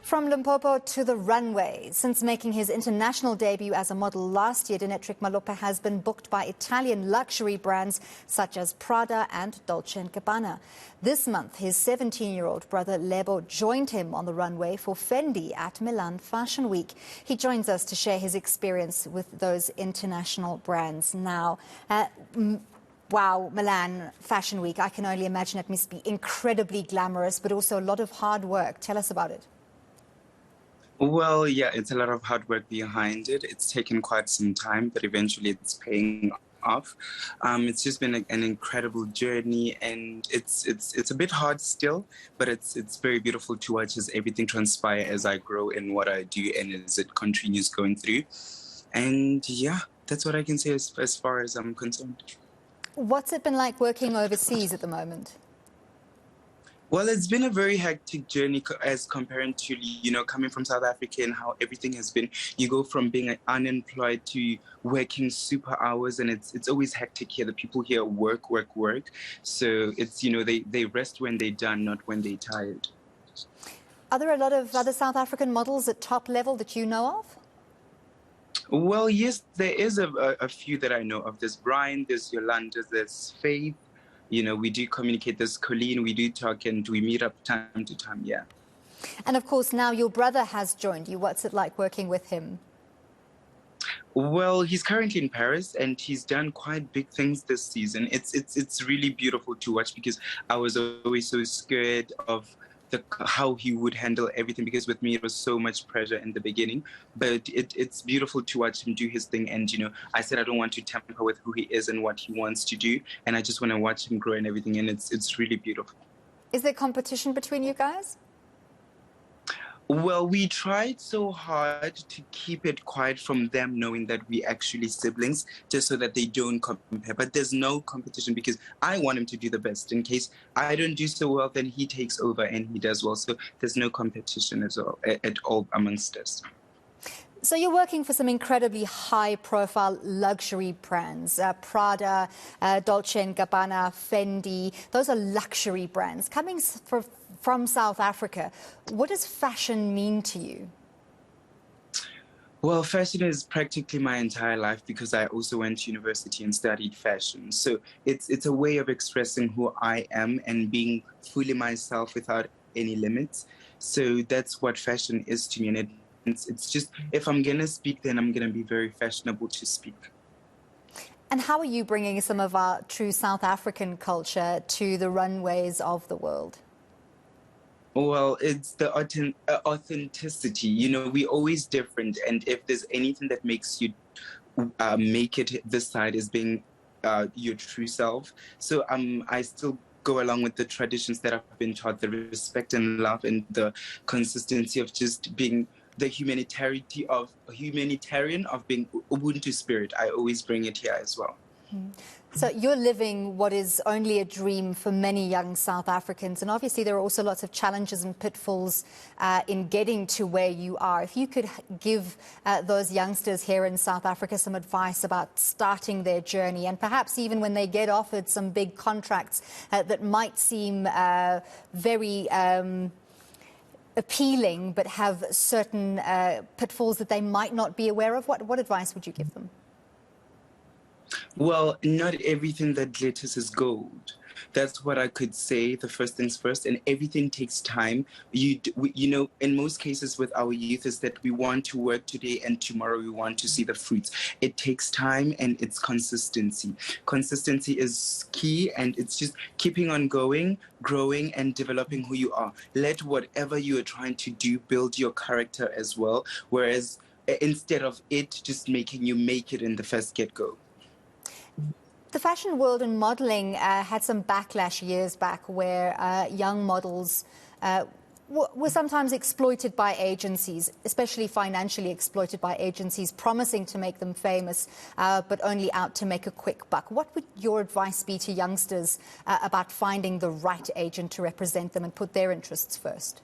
From Limpopo to the runway. Since making his international debut as a model last year, Denetric Malope has been booked by Italian luxury brands such as Prada and Dolce Gabbana. This month, his 17-year-old brother Lebo joined him on the runway for Fendi at Milan Fashion Week. He joins us to share his experience with those international brands now. Wow, Milan Fashion Week, I can only imagine it must be incredibly glamorous, but also a lot of hard work. Tell us about it. Well, yeah, it's a lot of hard work behind it. It's taken quite some time, but eventually it's paying off. It's just been an incredible journey, and it's a bit hard still, but it's very beautiful to watch as everything transpire as I grow in what I do and as it continues going through. And yeah, that's what I can say as far as I'm concerned. What's it been like working overseas at the moment? Well, it's been a very hectic journey as compared to, coming from South Africa and how everything has been. You go from being unemployed to working super hours, and it's always hectic here. The people here work, work, work. So it's, they rest when they're done, not when they're tired. Are there a lot of other South African models at top level that you know of? Well, yes, there is a few that I know of. There's Brian, there's Yolanda, there's Faith. We do communicate. There's Colleen, we do talk, and we meet up time to time, yeah. And of course, now your brother has joined you. What's it like working with him? Well, he's currently in Paris, and he's done quite big things this season. It's really beautiful to watch, because I was always so scared of how he would handle everything, because with me it was so much pressure in the beginning, but it's beautiful to watch him do his thing. And I said I don't want to tamper with who he is and what he wants to do, and I just want to watch him grow and everything, and it's really beautiful. Is there competition between you guys? Well, we tried so hard to keep it quiet from them, knowing that we actually siblings, just so that they don't compare. But there's no competition, because I want him to do the best. In case I don't do so well, then he takes over and he does well. So there's no competition at all amongst us. So you're working for some incredibly high-profile luxury brands, Prada, Dolce & Gabbana, Fendi. Those are luxury brands. Coming from South Africa, what does fashion mean to you? Well, fashion is practically my entire life, because I also went to university and studied fashion. So it's a way of expressing who I am and being fully myself without any limits. So that's what fashion is to me, and it's just, if I'm going to speak, then I'm going to be very fashionable to speak. And how are you bringing some of our true South African culture to the runways of the world? Well, it's the authenticity. We're always different. And if there's anything that makes you make it this side, is being your true self. So I still go along with the traditions that I've been taught, the respect and love, and the consistency of just being the humanitarian of being Ubuntu spirit. I always bring it here as well. So you're living what is only a dream for many young South Africans, and obviously there are also lots of challenges and pitfalls in getting to where you are. If you could give those youngsters here in South Africa some advice about starting their journey, and perhaps even when they get offered some big contracts that might seem very appealing, but have certain pitfalls that they might not be aware of, what advice would you give them? Well, not everything that glitters is gold. That's what I could say, the first things first, and everything takes time. In most cases with our youth, is that we want to work today and tomorrow we want to see the fruits. It takes time, and it's consistency. Consistency is key, and it's just keeping on going, growing, and developing who you are. Let whatever you are trying to do build your character as well, whereas instead of it just making you make it in the first get-go. The fashion world and modelling had some backlash years back, where young models were sometimes exploited by agencies, especially financially exploited by agencies, promising to make them famous, but only out to make a quick buck. What would your advice be to youngsters about finding the right agent to represent them and put their interests first?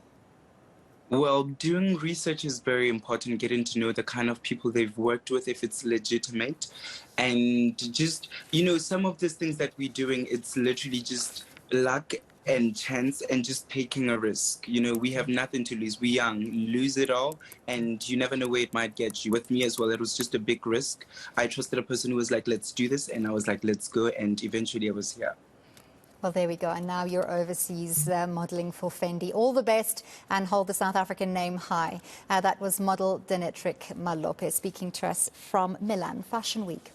Well, doing research is very important, getting to know the kind of people they've worked with, if it's legitimate. And just, some of these things that we're doing, it's literally just luck and chance and just taking a risk. You know, we have nothing to lose. We're young, lose it all, and you never know where it might get you. With me as well, it was just a big risk. I trusted a person who was like, let's do this, and I was like, let's go, and eventually I was here. Well, there we go. And now you're overseas modelling for Fendi. All the best and hold the South African name high. That was model Denetric Malope speaking to us from Milan Fashion Week.